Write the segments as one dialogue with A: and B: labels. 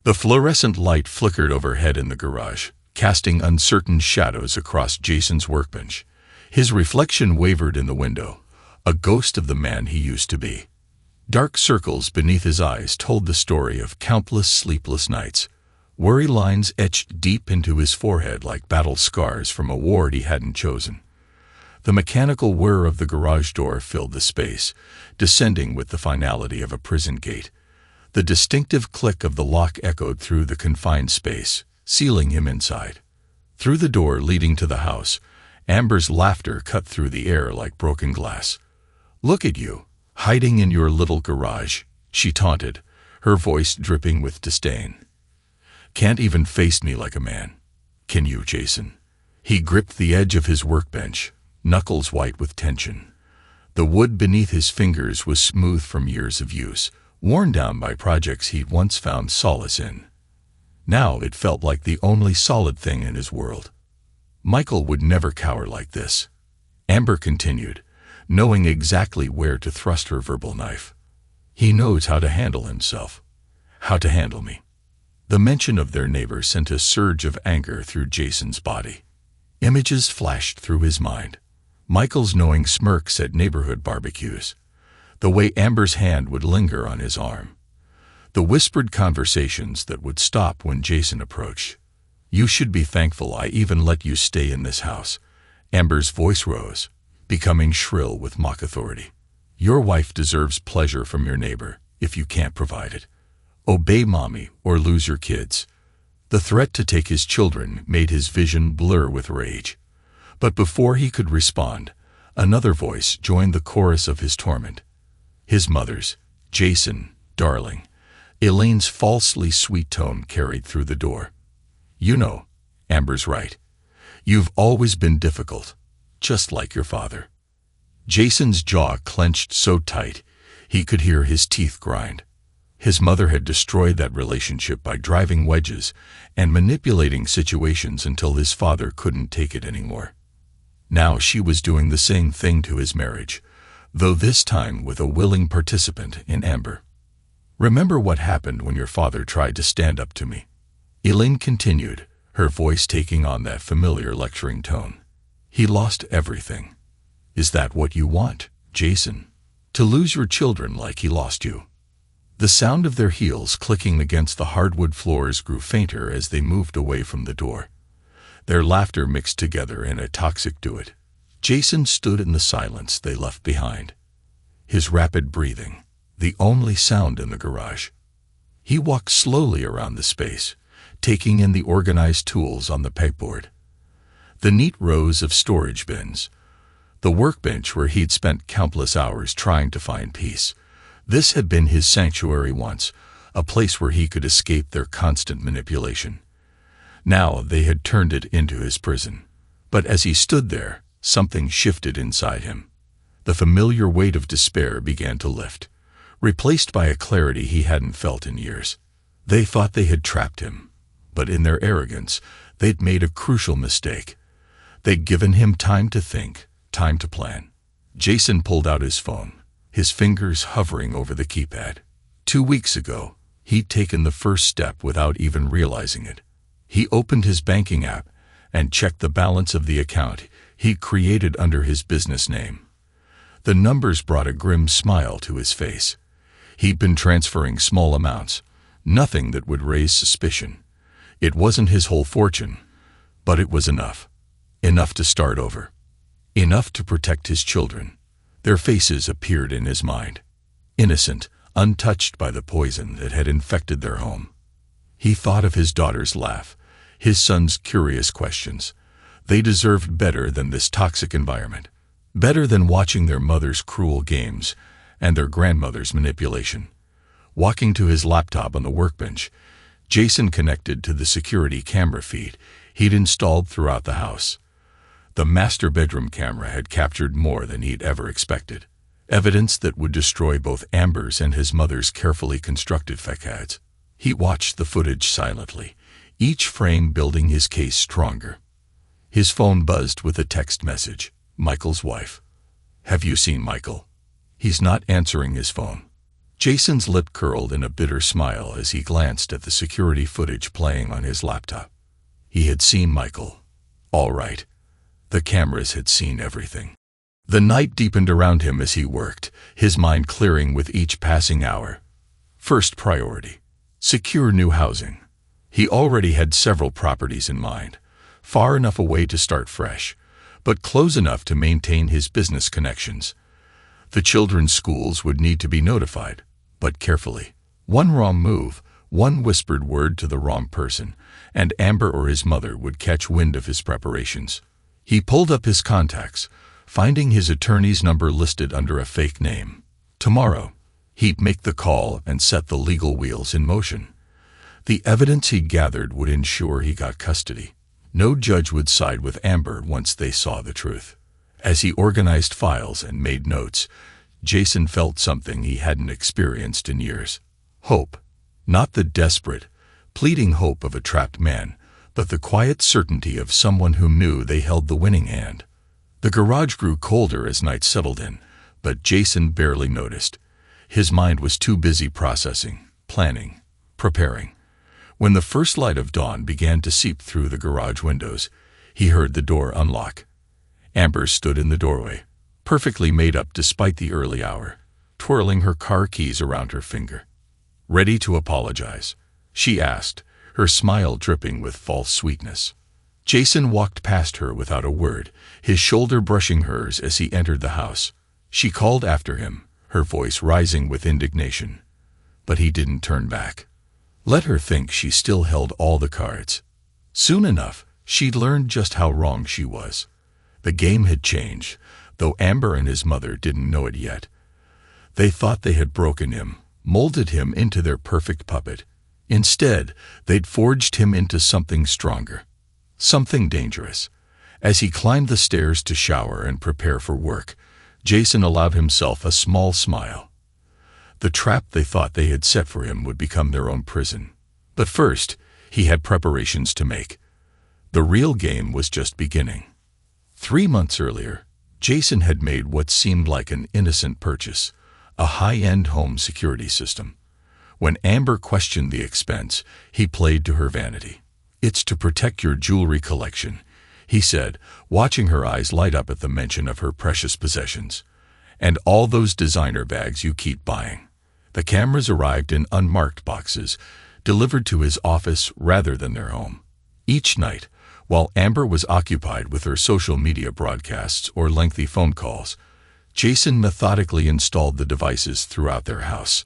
A: The fluorescent light flickered overhead in the garage, casting uncertain shadows across Jason's workbench. His reflection wavered in the window, a ghost of the man he used to be. Dark circles beneath his eyes told the story of countless sleepless nights. Worry lines etched deep into his forehead like battle scars from a war he hadn't chosen. The mechanical whir of the garage door filled the space, descending with the finality of a prison gate. The distinctive click of the lock echoed through the confined space, sealing him inside. Through the door leading to the house, Amber's laughter cut through the air like broken glass. "Look at you, hiding in your little garage," she taunted, her voice dripping with disdain. "Can't even face me like a man. Can you, Jason?" He gripped the edge of his workbench, knuckles white with tension. The wood beneath his fingers was smooth from years of use, worn down by projects he'd once found solace in. Now it felt like the only solid thing in his world. "Michael would never cower like this," Amber continued, knowing exactly where to thrust her verbal knife. "He knows how to handle himself. How to handle me." The mention of their neighbor sent a surge of anger through Jason's body. Images flashed through his mind. Michael's knowing smirks at neighborhood barbecues. The way Amber's hand would linger on his arm. The whispered conversations that would stop when Jason approached. "You should be thankful I even let you stay in this house." Amber's voice rose, becoming shrill with mock authority. "Your wife deserves pleasure from your neighbor, if you can't provide it. Obey mommy or lose your kids." The threat to take his children made his vision blur with rage. But before he could respond, another voice joined the chorus of his torment. His mother's. "Jason, darling." Elaine's falsely sweet tone carried through the door. "You know, Amber's right. You've always been difficult, just like your father." Jason's jaw clenched so tight he could hear his teeth grind. His mother had destroyed that relationship by driving wedges and manipulating situations until his father couldn't take it anymore. Now she was doing the same thing to his marriage, though this time with a willing participant in Amber. "Remember what happened when your father tried to stand up to me?" Elaine continued, her voice taking on that familiar lecturing tone. "He lost everything. Is that what you want, Jason? To lose your children like he lost you?" The sound of their heels clicking against the hardwood floors grew fainter as they moved away from the door. Their laughter mixed together in a toxic duet. Jason stood in the silence they left behind. His rapid breathing, the only sound in the garage. He walked slowly around the space, taking in the organized tools on the pegboard. The neat rows of storage bins. The workbench where he'd spent countless hours trying to find peace. This had been his sanctuary once, a place where he could escape their constant manipulation. Now they had turned it into his prison. But as he stood there, something shifted inside him. The familiar weight of despair began to lift, replaced by a clarity he hadn't felt in years. They thought they had trapped him, but in their arrogance, they'd made a crucial mistake. They'd given him time to think, time to plan. Jason pulled out his phone, his fingers hovering over the keypad. 2 weeks ago, he'd taken the first step without even realizing it. He opened his banking app and checked the balance of the account he'd created under his business name. The numbers brought a grim smile to his face. He'd been transferring small amounts, nothing that would raise suspicion. It wasn't his whole fortune, but it was enough. Enough to start over. Enough to protect his children. Their faces appeared in his mind. Innocent, untouched by the poison that had infected their home. He thought of his daughter's laugh, his son's curious questions. They deserved better than this toxic environment. Better than watching their mother's cruel games and their grandmother's manipulation. Walking to his laptop on the workbench, Jason connected to the security camera feed he'd installed throughout the house. The master bedroom camera had captured more than he'd ever expected. Evidence that would destroy both Amber's and his mother's carefully constructed facades. He watched the footage silently, each frame building his case stronger. His phone buzzed with a text message. Michael's wife. "Have you seen Michael? He's not answering his phone." Jason's lip curled in a bitter smile as he glanced at the security footage playing on his laptop. He had seen Michael. All right. The cameras had seen everything. The night deepened around him as he worked, his mind clearing with each passing hour. First priority: secure new housing. He already had several properties in mind, far enough away to start fresh, but close enough to maintain his business connections. The children's schools would need to be notified, but carefully. One wrong move, one whispered word to the wrong person, and Amber or his mother would catch wind of his preparations. He pulled up his contacts, finding his attorney's number listed under a fake name. Tomorrow, he'd make the call and set the legal wheels in motion. The evidence he'd gathered would ensure he got custody. No judge would side with Amber once they saw the truth. As he organized files and made notes, Jason felt something he hadn't experienced in years. Hope. Not the desperate, pleading hope of a trapped man, but the quiet certainty of someone who knew they held the winning hand. The garage grew colder as night settled in, but Jason barely noticed. His mind was too busy processing, planning, preparing. When the first light of dawn began to seep through the garage windows, he heard the door unlock. Amber stood in the doorway, perfectly made up despite the early hour, twirling her car keys around her finger. "Ready to apologize?" she asked, her smile dripping with false sweetness. Jason walked past her without a word, his shoulder brushing hers as he entered the house. She called after him, her voice rising with indignation. But he didn't turn back. Let her think she still held all the cards. Soon enough, she'd learned just how wrong she was. The game had changed, though Amber and his mother didn't know it yet. They thought they had broken him, molded him into their perfect puppet. Instead, they'd forged him into something stronger, something dangerous. As he climbed the stairs to shower and prepare for work, Jason allowed himself a small smile. The trap they thought they had set for him would become their own prison. But first, he had preparations to make. The real game was just beginning. 3 months earlier, Jason had made what seemed like an innocent purchase, a high-end home security system. When Amber questioned the expense, he played to her vanity. "It's to protect your jewelry collection," he said, watching her eyes light up at the mention of her precious possessions. "And all those designer bags you keep buying." The cameras arrived in unmarked boxes, delivered to his office rather than their home. Each night, while Amber was occupied with her social media broadcasts or lengthy phone calls, Jason methodically installed the devices throughout their house.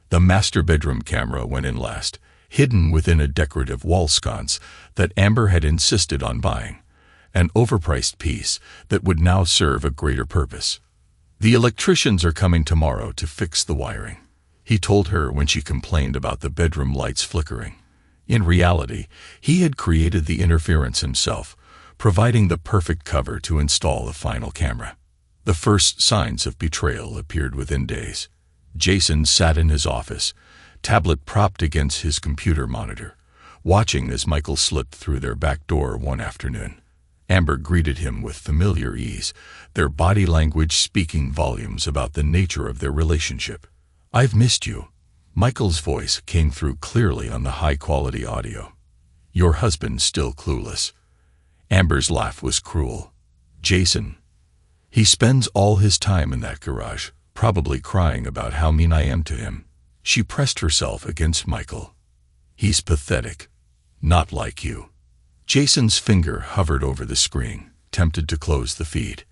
A: The master bedroom camera went in last, hidden within a decorative wall sconce that Amber had insisted on buying, an overpriced piece that would now serve a greater purpose. "The electricians are coming tomorrow to fix the wiring," he told her when she complained about the bedroom lights flickering. In reality, he had created the interference himself, providing the perfect cover to install the final camera. The first signs of betrayal appeared within days. Jason sat in his office, tablet propped against his computer monitor, watching as Michael slipped through their back door one afternoon. Amber greeted him with familiar ease, their body language speaking volumes about the nature of their relationship. "I've missed you." Michael's voice came through clearly on the high-quality audio. "Your husband's still clueless." Amber's laugh was cruel. "Jason, he spends all his time in that garage, probably crying about how mean I am to him." She pressed herself against Michael. "He's pathetic. Not like you." Jason's finger hovered over the screen, tempted to close the feed.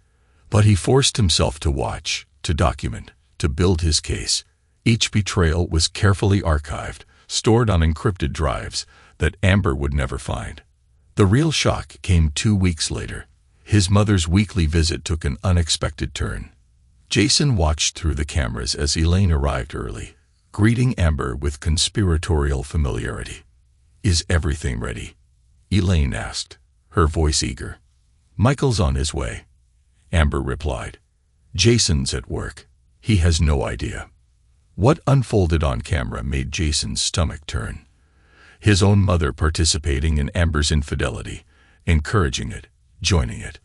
A: But he forced himself to watch, to document, to build his case. Each betrayal was carefully archived, stored on encrypted drives that Amber would never find. The real shock came 2 weeks later. His mother's weekly visit took an unexpected turn. Jason watched through the cameras as Elaine arrived early, greeting Amber with conspiratorial familiarity. "Is everything ready?" Elaine asked, her voice eager. "Michael's on his way," Amber replied. "Jason's at work. He has no idea." What unfolded on camera made Jason's stomach turn. His own mother participating in Amber's infidelity, encouraging it, joining it.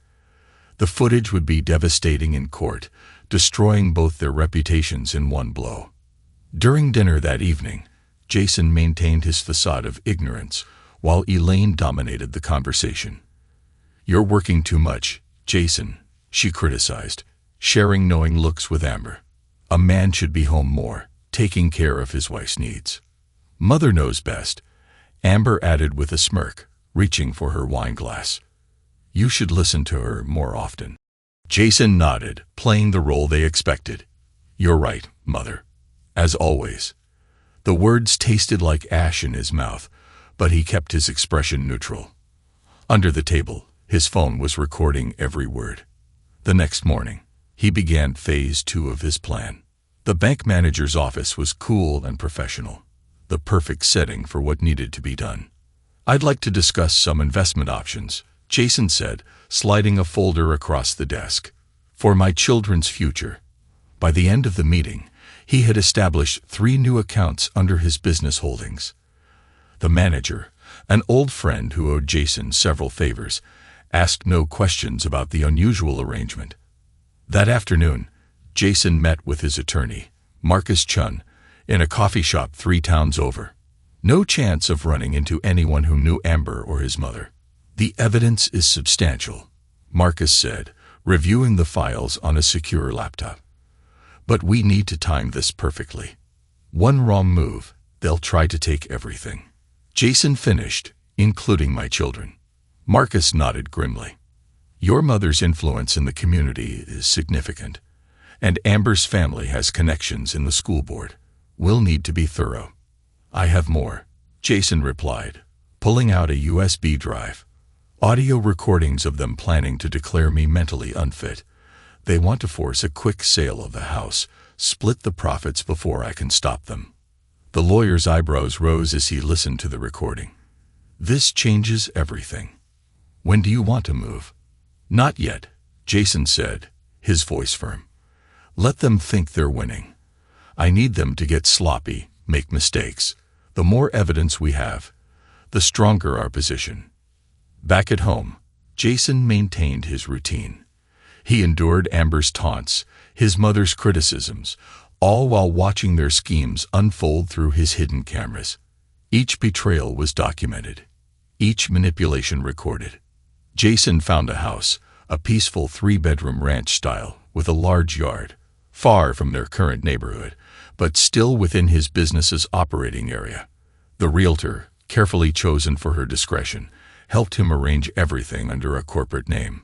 A: The footage would be devastating in court, destroying both their reputations in one blow. During dinner that evening, Jason maintained his facade of ignorance while Elaine dominated the conversation. "You're working too much, Jason," she criticized, sharing knowing looks with Amber. "A man should be home more, taking care of his wife's needs." "Mother knows best," Amber added with a smirk, reaching for her wine glass. "You should listen to her more often." Jason nodded, playing the role they expected. "You're right, Mother. As always." The words tasted like ash in his mouth, but he kept his expression neutral. Under the table, his phone was recording every word. The next morning, he began phase 2 of his plan. The bank manager's office was cool and professional, the perfect setting for what needed to be done. "I'd like to discuss some investment options," Jason said, sliding a folder across the desk. "For my children's future." By the end of the meeting, he had established 3 new accounts under his business holdings. The manager, an old friend who owed Jason several favors, asked no questions about the unusual arrangement. That afternoon, Jason met with his attorney, Marcus Chun, in a coffee shop 3 towns over. No chance of running into anyone who knew Amber or his mother. "The evidence is substantial," Marcus said, reviewing the files on a secure laptop. "But we need to time this perfectly. One wrong move, they'll try to take everything." Jason finished, "including my children." Marcus nodded grimly. "Your mother's influence in the community is significant, and Amber's family has connections in the school board. We'll need to be thorough." "I have more," Jason replied, pulling out a USB drive. "Audio recordings of them planning to declare me mentally unfit. They want to force a quick sale of the house, split the profits before I can stop them." The lawyer's eyebrows rose as he listened to the recording. "This changes everything. When do you want to move?" "Not yet," Jason said, his voice firm. "Let them think they're winning. I need them to get sloppy, make mistakes. The more evidence we have, the stronger our position." Back at home, Jason maintained his routine. He endured Amber's taunts, his mother's criticisms, all while watching their schemes unfold through his hidden cameras. Each betrayal was documented, each manipulation recorded. Jason found a house, a peaceful 3-bedroom ranch style, with a large yard, far from their current neighborhood, but still within his business's operating area. The realtor, carefully chosen for her discretion, helped him arrange everything under a corporate name.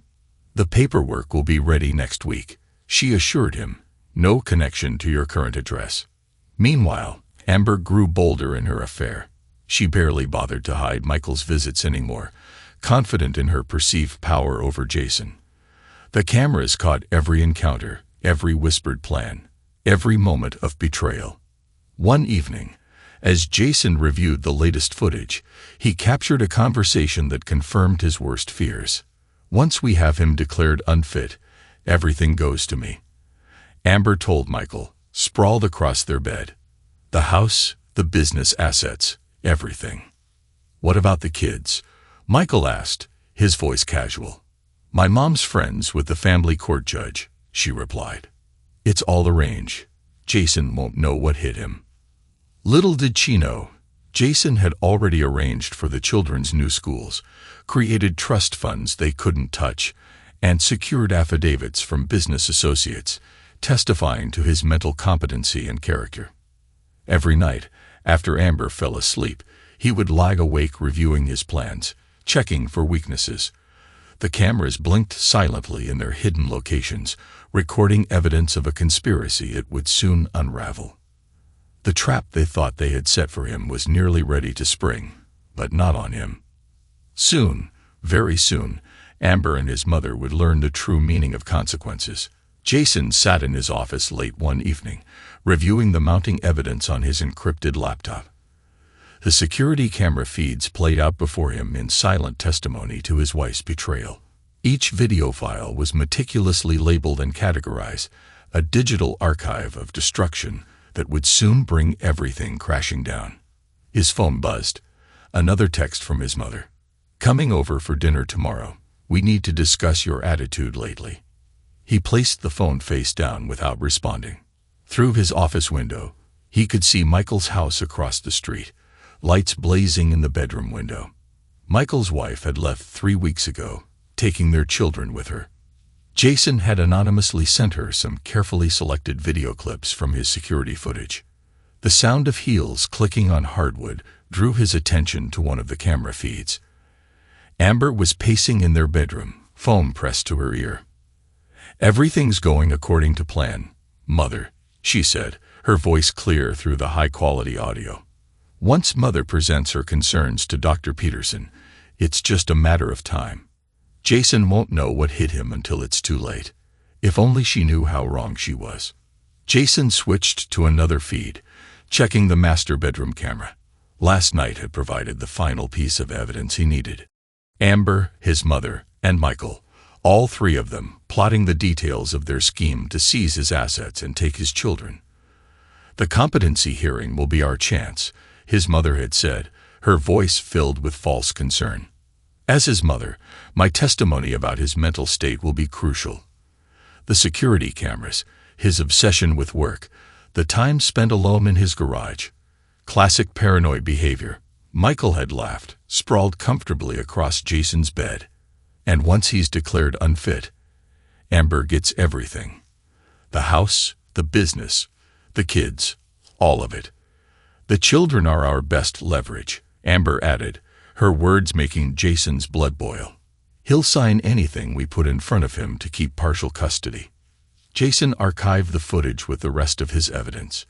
A: "The paperwork will be ready next week," she assured him. "No connection to your current address." Meanwhile, Amber grew bolder in her affair. She barely bothered to hide Michael's visits anymore, confident in her perceived power over Jason. The cameras caught every encounter, every whispered plan, every moment of betrayal. One evening, as Jason reviewed the latest footage, he captured a conversation that confirmed his worst fears. "Once we have him declared unfit, everything goes to me," Amber told Michael, sprawled across their bed. "The house, the business assets, everything." "What about the kids?" Michael asked, his voice casual. "My mom's friends with the family court judge," she replied. "It's all arranged. Jason won't know what hit him." Little did she know, Jason had already arranged for the children's new schools, created trust funds they couldn't touch, and secured affidavits from business associates, testifying to his mental competency and character. Every night, after Amber fell asleep, he would lie awake reviewing his plans, checking for weaknesses. The cameras blinked silently in their hidden locations, recording evidence of a conspiracy it would soon unravel. The trap they thought they had set for him was nearly ready to spring, but not on him. Soon, very soon, Amber and his mother would learn the true meaning of consequences. Jason sat in his office late one evening, reviewing the mounting evidence on his encrypted laptop. The security camera feeds played out before him in silent testimony to his wife's betrayal. Each video file was meticulously labeled and categorized, a digital archive of destruction that would soon bring everything crashing down. His phone buzzed. Another text from his mother. "Coming over for dinner tomorrow. We need to discuss your attitude lately." He placed the phone face down without responding. Through his office window, He could see Michael's house across the street, lights blazing in the bedroom window. Michael's wife had left 3 weeks ago, taking their children with her. Jason had anonymously sent her some carefully selected video clips from his security footage. The sound of heels clicking on hardwood drew his attention to one of the camera feeds. Amber was pacing in their bedroom, phone pressed to her ear. "Everything's going according to plan, Mother," she said, her voice clear through the high-quality audio. "Once Mother presents her concerns to Dr. Peterson, it's just a matter of time. Jason won't know what hit him until it's too late. If only she knew how wrong she was." Jason switched to another feed, checking the master bedroom camera. Last night had provided the final piece of evidence he needed. Amber, his mother, and Michael, all three of them, plotting the details of their scheme to seize his assets and take his children. "The competency hearing will be our chance," his mother had said, her voice filled with false concern. "As his mother, my testimony about his mental state will be crucial. The security cameras, his obsession with work, the time spent alone in his garage. Classic paranoid behavior." Michael had laughed, sprawled comfortably across Jason's bed. "And once he's declared unfit, Amber gets everything. The house, the business, the kids, all of it. The children are our best leverage," Amber added, her words making Jason's blood boil. "He'll sign anything we put in front of him to keep partial custody." Jason archived the footage with the rest of his evidence.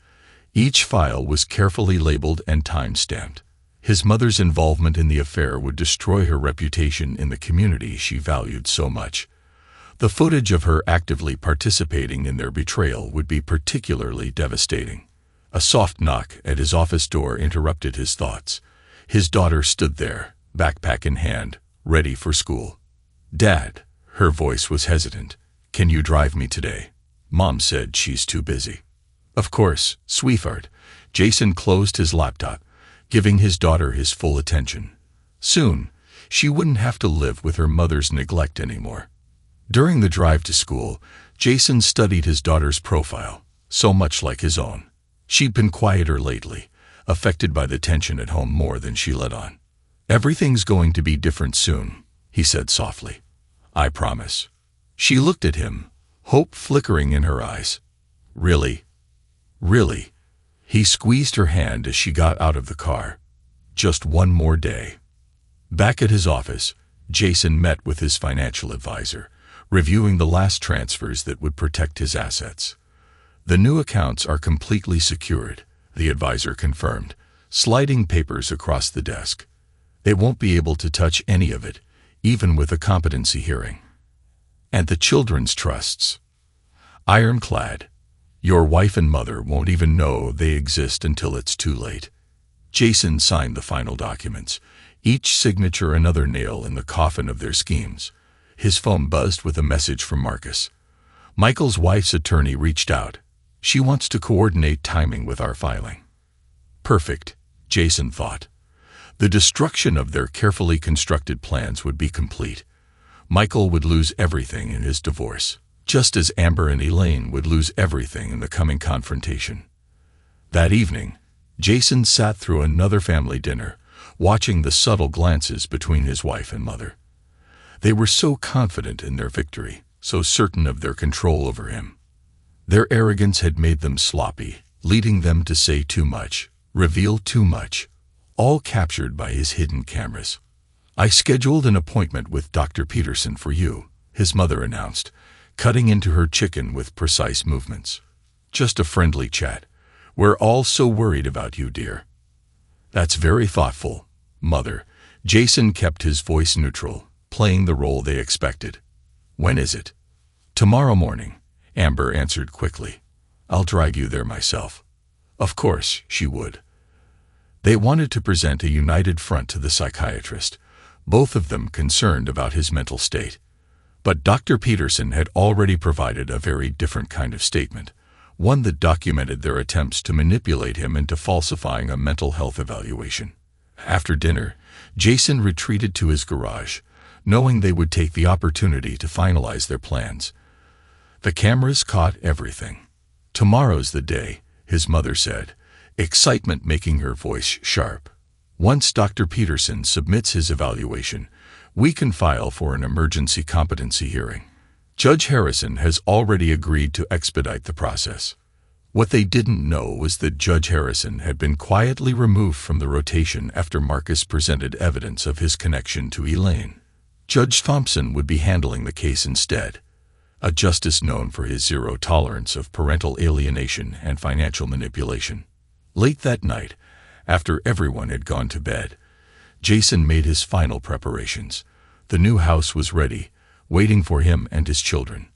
A: Each file was carefully labeled and time-stamped. His mother's involvement in the affair would destroy her reputation in the community she valued so much. The footage of her actively participating in their betrayal would be particularly devastating. A soft knock at his office door interrupted his thoughts. His daughter stood there, backpack in hand, ready for school. "Dad," her voice was hesitant, "can you drive me today? Mom said she's too busy." "Of course, sweetheart." Jason closed his laptop, giving his daughter his full attention. Soon, she wouldn't have to live with her mother's neglect anymore. During the drive to school, Jason studied his daughter's profile, so much like his own. She'd been quieter lately, affected by the tension at home more than she let on. "Everything's going to be different soon," he said softly. "I promise." She looked at him, hope flickering in her eyes. "Really? Really?" He squeezed her hand as she got out of the car. "Just one more day." Back at his office, Jason met with his financial advisor, reviewing the last transfers that would protect his assets. "The new accounts are completely secured," the advisor confirmed, sliding papers across the desk. "They won't be able to touch any of it, even with a competency hearing. And the children's trusts? Ironclad. Your wife and mother won't even know they exist until it's too late." Jason signed the final documents, each signature another nail in the coffin of their schemes. His phone buzzed with a message from Marcus. Michael's wife's attorney reached out. "She wants to coordinate timing with our filing." Perfect, Jason thought. The destruction of their carefully constructed plans would be complete. Michael would lose everything in his divorce, just as Amber and Elaine would lose everything in the coming confrontation. That evening, Jason sat through another family dinner, watching the subtle glances between his wife and mother. They were so confident in their victory, so certain of their control over him. Their arrogance had made them sloppy, leading them to say too much, reveal too much, all captured by his hidden cameras. "I scheduled an appointment with Dr. Peterson for you," his mother announced, cutting into her chicken with precise movements. "Just a friendly chat. We're all so worried about you, dear." "That's very thoughtful, Mother." Jason kept his voice neutral, playing the role they expected. "When is it?" "Tomorrow morning," Amber answered quickly. "I'll drive you there myself." Of course, she would. They wanted to present a united front to the psychiatrist, both of them concerned about his mental state. But Dr. Peterson had already provided a very different kind of statement, one that documented their attempts to manipulate him into falsifying a mental health evaluation. After dinner, Jason retreated to his garage, knowing they would take the opportunity to finalize their plans. The cameras caught everything. "Tomorrow's the day," his mother said, excitement making her voice sharp. Once Dr. Peterson submits his evaluation, we can file for an emergency competency hearing. Judge Harrison has already agreed to expedite the process. What they didn't know was that Judge Harrison had been quietly removed from the rotation after Marcus presented evidence of his connection to Elaine. Judge Thompson would be handling the case instead, a justice known for his zero tolerance of parental alienation and financial manipulation. Late that night, after everyone had gone to bed, Jason made his final preparations. The new house was ready, waiting for him and his children.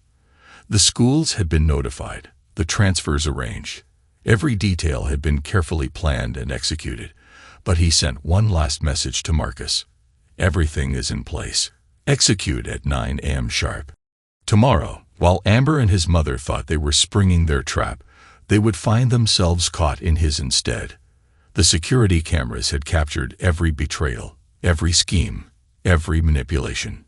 A: The schools had been notified, the transfers arranged. Every detail had been carefully planned and executed, but he sent one last message to Marcus. Everything is in place. Execute at 9 a.m. sharp. Tomorrow, while Amber and his mother thought they were springing their trap, they would find themselves caught in his instead. The security cameras had captured every betrayal, every scheme, every manipulation.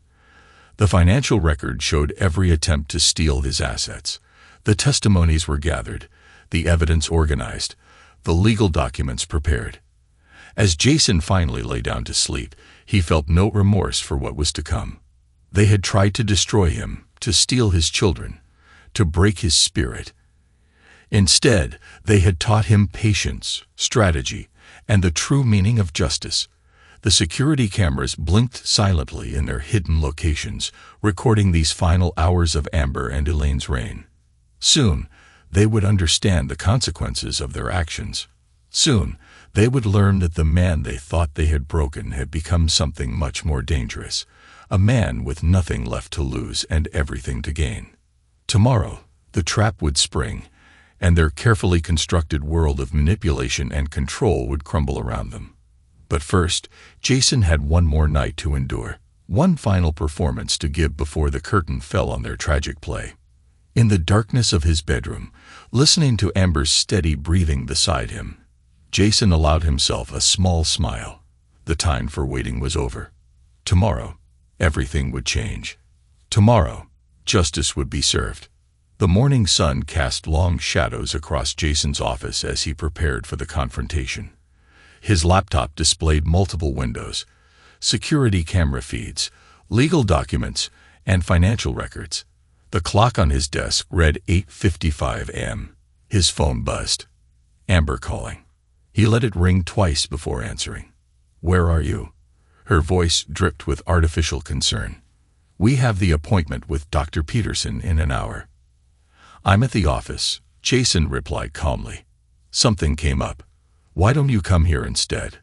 A: The financial record showed every attempt to steal his assets. The testimonies were gathered, the evidence organized, the legal documents prepared. As Jason finally lay down to sleep, he felt no remorse for what was to come. They had tried to destroy him, to steal his children, to break his spirit. Instead, they had taught him patience, strategy, and the true meaning of justice. The security cameras blinked silently in their hidden locations, recording these final hours of Amber and Elaine's reign. Soon, they would understand the consequences of their actions. Soon, they would learn that the man they thought they had broken had become something much more dangerous, a man with nothing left to lose and everything to gain. Tomorrow, the trap would spring, and their carefully constructed world of manipulation and control would crumble around them. But first, Jason had one more night to endure, one final performance to give before the curtain fell on their tragic play. In the darkness of his bedroom, listening to Amber's steady breathing beside him, Jason allowed himself a small smile. The time for waiting was over. Tomorrow, everything would change. Tomorrow, justice would be served. The morning sun cast long shadows across Jason's office as he prepared for the confrontation. His laptop displayed multiple windows, security camera feeds, legal documents, and financial records. The clock on his desk read 8:55 a.m. His phone buzzed. Amber calling. He let it ring twice before answering. "Where are you?" Her voice dripped with artificial concern. "We have the appointment with Dr. Peterson in an hour." "I'm at the office," Jason replied calmly. "Something came up. Why don't you come here instead?"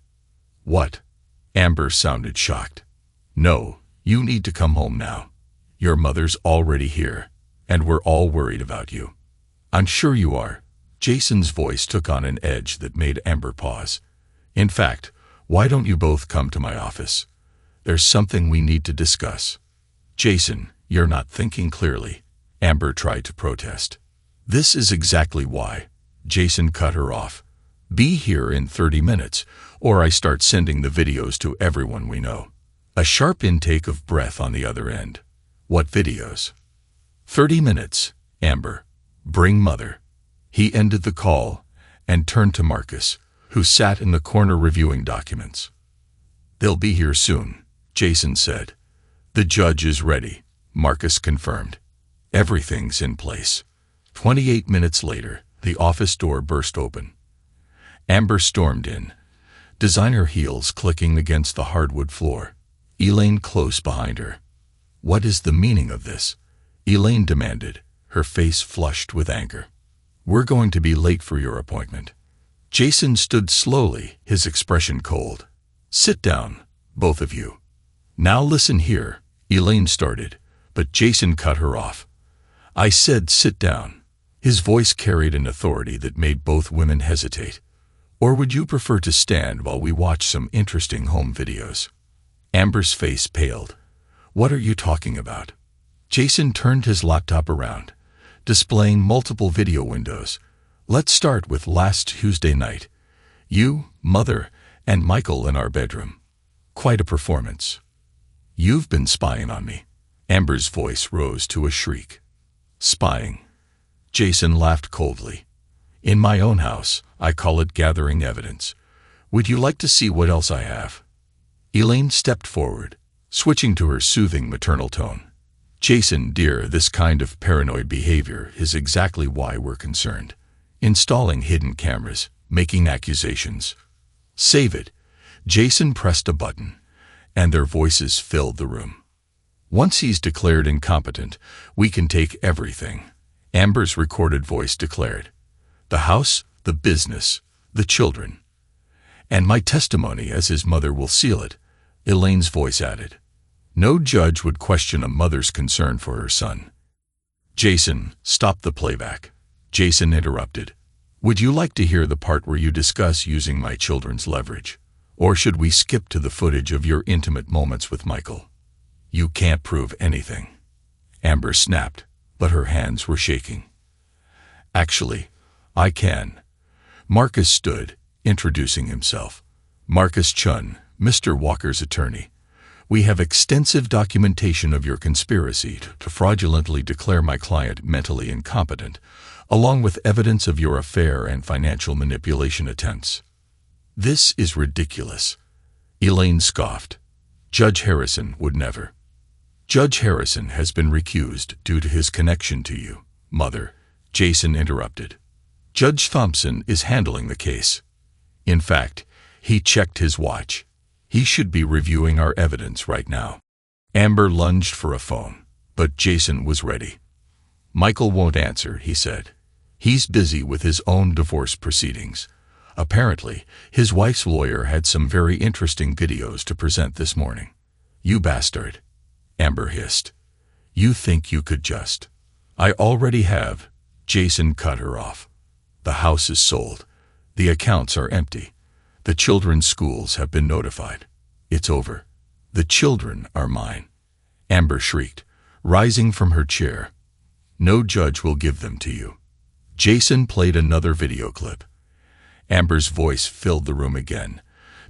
A: "What?" Amber sounded shocked. "No, you need to come home now. Your mother's already here, and we're all worried about you." "I'm sure you are." Jason's voice took on an edge that made Amber pause. "In fact, why don't you both come to my office? There's something we need to discuss." "Jason, you're not thinking clearly," Amber tried to protest. "This is exactly why." Jason cut her off. "Be here in 30 minutes, or I start sending the videos to everyone we know." A sharp intake of breath on the other end. "What videos?" 30 minutes, Amber. Bring Mother." He ended the call and turned to Marcus, who sat in the corner reviewing documents. "They'll be here soon," Jason said. "The judge is ready," Marcus confirmed. "Everything's in place." 28 minutes later, the office door burst open. Amber stormed in, designer heels clicking against the hardwood floor, Elaine close behind her. "What is the meaning of this?" Elaine demanded, her face flushed with anger. "We're going to be late for your appointment." Jason stood slowly, his expression cold. "Sit down, both of you." "Now listen here," Elaine started, but Jason cut her off. "I said sit down." His voice carried an authority that made both women hesitate. "Or would you prefer to stand while we watch some interesting home videos?" Amber's face paled. "What are you talking about?" Jason turned his laptop around, displaying multiple video windows. "Let's start with last Tuesday night. You, Mother, and Michael in our bedroom. Quite a performance." "You've been spying on me." Amber's voice rose to a shriek. "Spying?" Jason laughed coldly. "In my own house, I call it gathering evidence. Would you like to see what else I have? Elaine stepped forward, switching to her soothing maternal tone. Jason, dear, this kind of paranoid behavior is exactly why we're concerned. Installing hidden cameras, making accusations. Save it. Jason pressed a button, and their voices filled the room. Once he's declared incompetent, we can take everything. Amber's recorded voice declared. The house, the business, the children. And my testimony as his mother will seal it, Elaine's voice added. No judge would question a mother's concern for her son. Jason, stop the playback. Jason interrupted. Would you like to hear the part where you discuss using my children's leverage? Or should we skip to the footage of your intimate moments with Michael? You can't prove anything. Amber snapped, but her hands were shaking. Actually, I can. Marcus stood, introducing himself. Marcus Chun, Mr. Walker's attorney. We have extensive documentation of your conspiracy to fraudulently declare my client mentally incompetent, along with evidence of your affair and financial manipulation attempts. This is ridiculous. Elaine scoffed. Judge Harrison would never. Judge Harrison has been recused due to his connection to you, Mother, Jason interrupted. Judge Thompson is handling the case. In fact, he checked his watch. He should be reviewing our evidence right now. Amber lunged for a phone, but Jason was ready. Michael won't answer, he said. He's busy with his own divorce proceedings. Apparently, his wife's lawyer had some very interesting videos to present this morning. You bastard, Amber hissed. You think you could just... I already have. Jason cut her off. The house is sold. The accounts are empty. The children's schools have been notified. It's over. The children are mine. Amber shrieked, rising from her chair. No judge will give them to you. Jason played another video clip. Amber's voice filled the room again,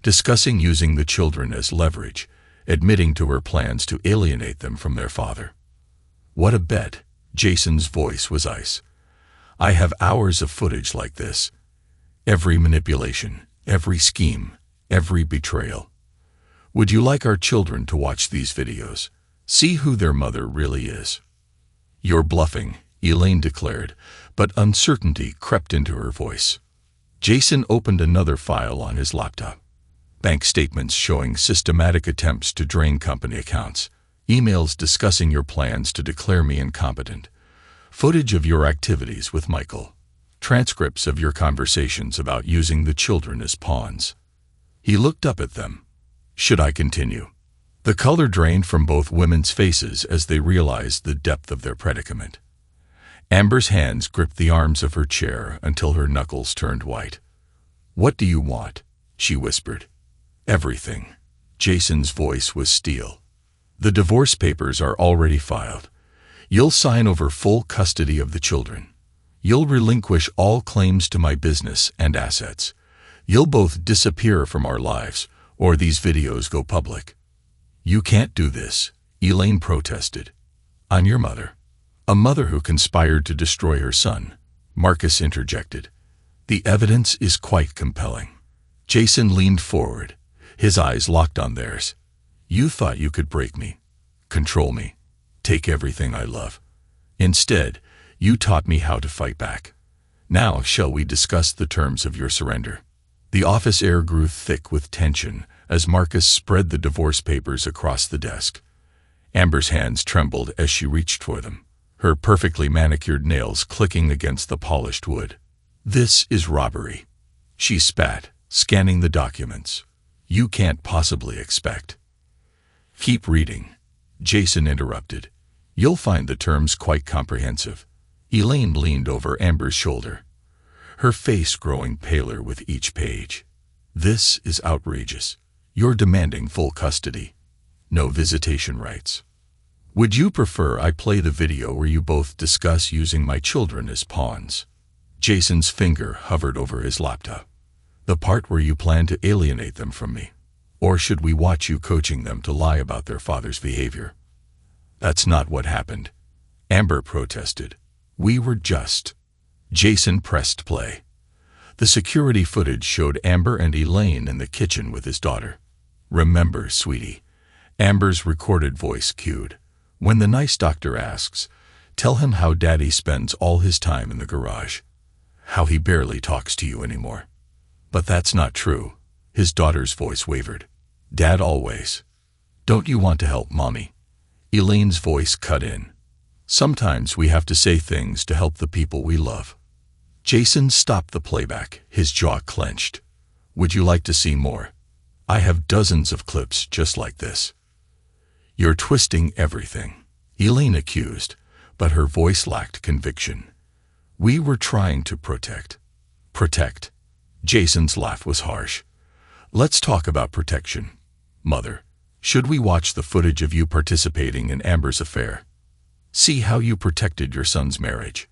A: discussing using the children as leverage, admitting to her plans to alienate them from their father. What a bet. Jason's voice was ice. I have hours of footage like this. Every manipulation, every scheme, every betrayal. Would you like our children to watch these videos? See who their mother really is. You're bluffing, Elaine declared, but uncertainty crept into her voice. Jason opened another file on his laptop. Bank statements showing systematic attempts to drain company accounts. Emails discussing your plans to declare me incompetent. Footage of your activities with Michael. Transcripts of your conversations about using the children as pawns. He looked up at them. Should I continue? The color drained from both women's faces as they realized the depth of their predicament. Amber's hands gripped the arms of her chair until her knuckles turned white. What do you want? She whispered. Everything. Jason's voice was steel. The divorce papers are already filed. You'll sign over full custody of the children. You'll relinquish all claims to my business and assets. You'll both disappear from our lives, or these videos go public. You can't do this, Elaine protested. I'm your mother. A mother who conspired to destroy her son, Marcus interjected. The evidence is quite compelling. Jason leaned forward, his eyes locked on theirs. You thought you could break me, control me, take everything I love. Instead, you taught me how to fight back. Now shall we discuss the terms of your surrender? The office air grew thick with tension as Marcus spread the divorce papers across the desk. Amber's hands trembled as she reached for them, her perfectly manicured nails clicking against the polished wood. This is robbery. She spat, scanning the documents. You can't possibly expect. Keep reading, Jason interrupted. You'll find the terms quite comprehensive. Elaine leaned over Amber's shoulder, her face growing paler with each page. This is outrageous. You're demanding full custody. No visitation rights. Would you prefer I play the video where you both discuss using my children as pawns? Jason's finger hovered over his laptop. The part where you plan to alienate them from me. Or should we watch you coaching them to lie about their father's behavior? That's not what happened. Amber protested. We were just... Jason pressed play. The security footage showed Amber and Elaine in the kitchen with his daughter. "Remember, sweetie," Amber's recorded voice cued. "When the nice doctor asks, tell him how Daddy spends all his time in the garage. How he barely talks to you anymore." "But that's not true," his daughter's voice wavered. "Dad always." "Don't you want to help Mommy?" Elaine's voice cut in. "Sometimes we have to say things to help the people we love." Jason stopped the playback, his jaw clenched. "Would you like to see more? I have dozens of clips just like this." "You're twisting everything," Elaine accused, but her voice lacked conviction. "We were trying to protect." "Protect?" Jason's laugh was harsh. "Let's talk about protection. Mother, should we watch the footage of you participating in Amber's affair? See how you protected your son's marriage."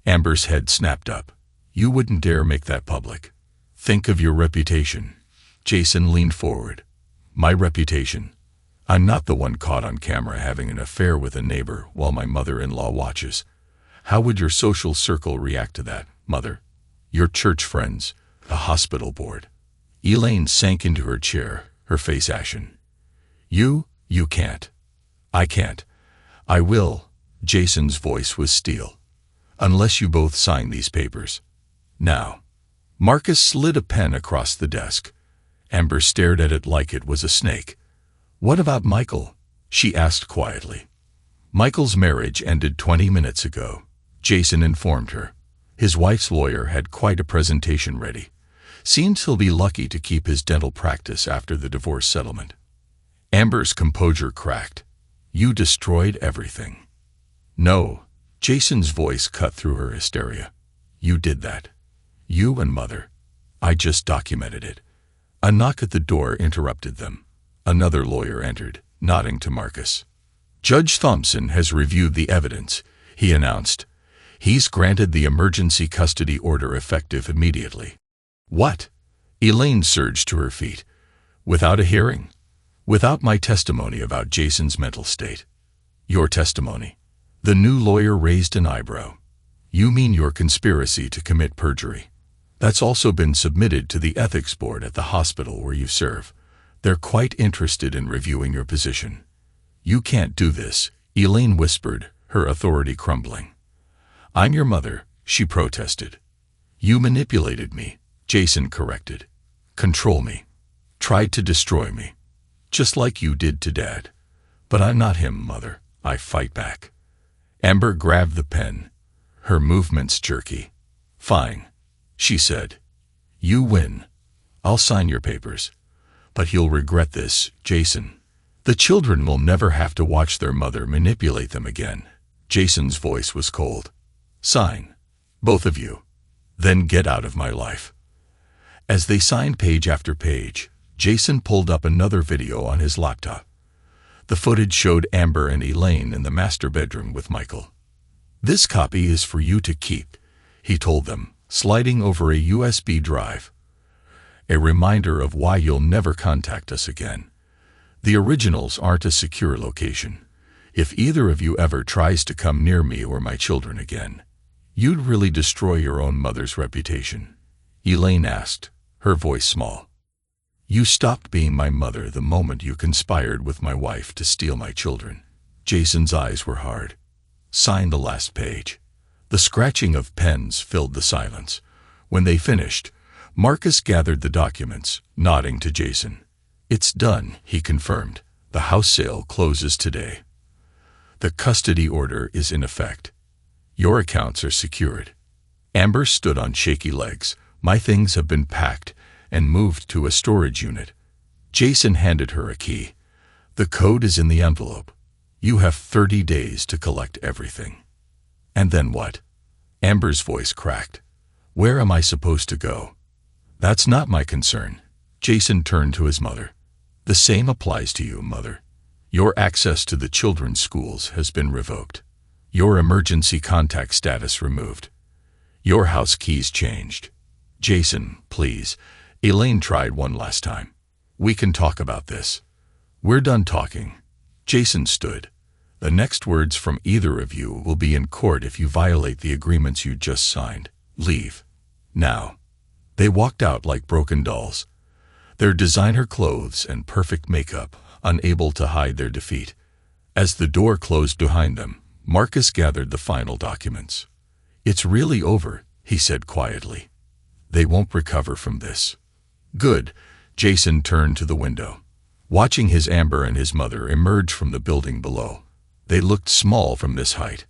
A: Amber's head snapped up. "You wouldn't dare make that public. Think of your reputation." Jason leaned forward. "My reputation? I'm not the one caught on camera having an affair with a neighbor while my mother-in-law watches. How would your social circle react to that, Mother? Your church friends, the hospital board?" Elaine sank into her chair, her face ashen. You can't." "I can't. I will." Jason's voice was steel. "Unless you both sign these papers. Now." Marcus slid a pen across the desk. Amber stared at it like it was a snake. "What about Michael?" she asked quietly. "Michael's marriage ended 20 minutes ago," Jason informed her. "His wife's lawyer had quite a presentation ready. Seems he'll be lucky to keep his dental practice after the divorce settlement." Amber's composure cracked. "You destroyed everything." "No." Jason's voice cut through her hysteria. "You did that. You and Mother. I just documented it." A knock at the door interrupted them. Another lawyer entered, nodding to Marcus. "Judge Thompson has reviewed the evidence," he announced. "He's granted the emergency custody order effective immediately." "What?" Elaine surged to her feet. "Without a hearing? Without my testimony about Jason's mental state?" "Your testimony?" The new lawyer raised an eyebrow. "You mean your conspiracy to commit perjury? That's also been submitted to the ethics board at the hospital where you serve. They're quite interested in reviewing your position." "You can't do this," Elaine whispered, her authority crumbling. "I'm your mother," she protested. "You manipulated me," Jason corrected. "Control me. Tried to destroy me. Just like you did to Dad. But I'm not him, Mother. I fight back." Amber grabbed the pen, her movements jerky. "Fine," she said. "You win. I'll sign your papers. But you'll regret this, Jason. The children will never have to watch their mother manipulate them again." Jason's voice was cold. "Sign. Both of you. Then get out of my life." As they signed page after page, Jason pulled up another video on his laptop. The footage showed Amber and Elaine in the master bedroom with Michael. "This copy is for you to keep," he told them, sliding over a USB drive. "A reminder of why you'll never contact us again. The originals aren't a secure location. If either of you ever tries to come near me or my children again, you'd really destroy your own mother's reputation." Elaine asked, her voice small. "You stopped being my mother the moment you conspired with my wife to steal my children." Jason's eyes were hard. "Sign the last page." The scratching of pens filled the silence. When they finished, Marcus gathered the documents, nodding to Jason. "It's done," he confirmed. "The house sale closes today. The custody order is in effect. Your accounts are secured." Amber stood on shaky legs. "My things have been packed and moved to a storage unit." Jason handed her a key. "The code is in the envelope. You have 30 days to collect everything." "And then what?" Amber's voice cracked. "Where am I supposed to go?" "That's not my concern." Jason turned to his mother. "The same applies to you, Mother. Your access to the children's schools has been revoked. Your emergency contact status removed. Your house keys changed." "Jason, please." Elaine tried one last time. "We can talk about this." "We're done talking." Jason stood. "The next words from either of you will be in court if you violate the agreements you just signed. Leave. Now." They walked out like broken dolls, their designer clothes and perfect makeup unable to hide their defeat. As the door closed behind them, Marcus gathered the final documents. "It's really over," he said quietly. "They won't recover from this." "Good." Jason turned to the window, watching his Amber and his mother emerge from the building below. They looked small from this height,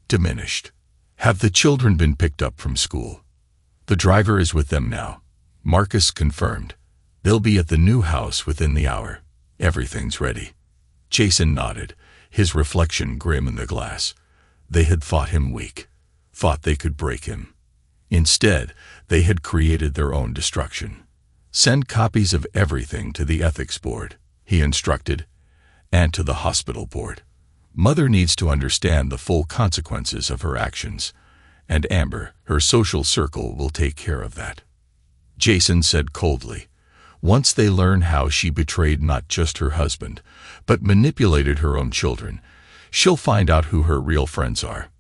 A: diminished. "Have the children been picked up from school?" "The driver is with them now," Marcus confirmed. "They'll be at the new house within the hour. Everything's ready." Jason nodded, his reflection grim in the glass. They had thought him weak, thought they could break him. Instead, they had created their own destruction. "Send copies of everything to the ethics board," he instructed, "and to the hospital board. Mother needs to understand the full consequences of her actions, and Amber, her social circle, will take care of that." Jason said coldly, "Once they learn how she betrayed not just her husband, but manipulated her own children, she'll find out who her real friends are."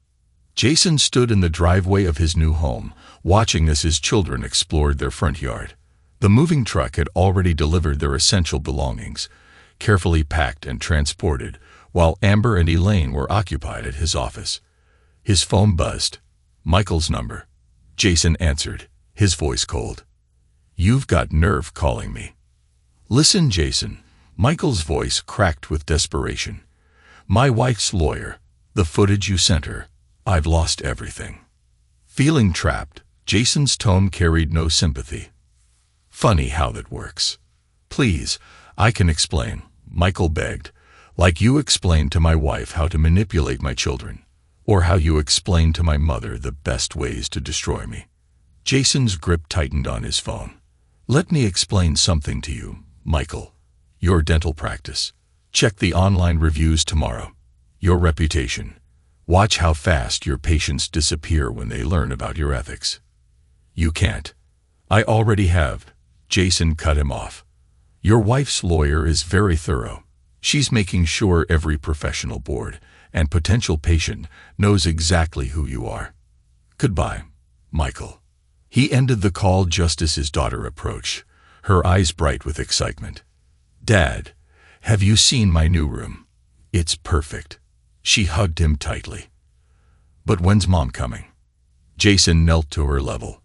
A: Jason stood in the driveway of his new home, watching as his children explored their front yard. The moving truck had already delivered their essential belongings, carefully packed and transported, while Amber and Elaine were occupied at his office. His phone buzzed. "Michael's number." Jason answered, his voice cold. "You've got nerve calling me." "Listen, Jason." Michael's voice cracked with desperation. "My wife's lawyer. The footage you sent her. I've lost everything." Feeling trapped, Jason's tone carried no sympathy. "Funny how that works." "Please, I can explain," Michael begged, "like you explained to my wife how to manipulate my children, or how you explained to my mother the best ways to destroy me." Jason's grip tightened on his phone. "Let me explain something to you, Michael. Your dental practice. Check the online reviews tomorrow. Your reputation. Watch how fast your patients disappear when they learn about your ethics." "You can't." "I already have." Jason cut him off. "Your wife's lawyer is very thorough. She's making sure every professional board and potential patient knows exactly who you are. Goodbye, Michael." He ended the call just as his daughter approached, her eyes bright with excitement. "Dad, have you seen my new room? It's perfect." She hugged him tightly. "But when's Mom coming?" Jason knelt to her level.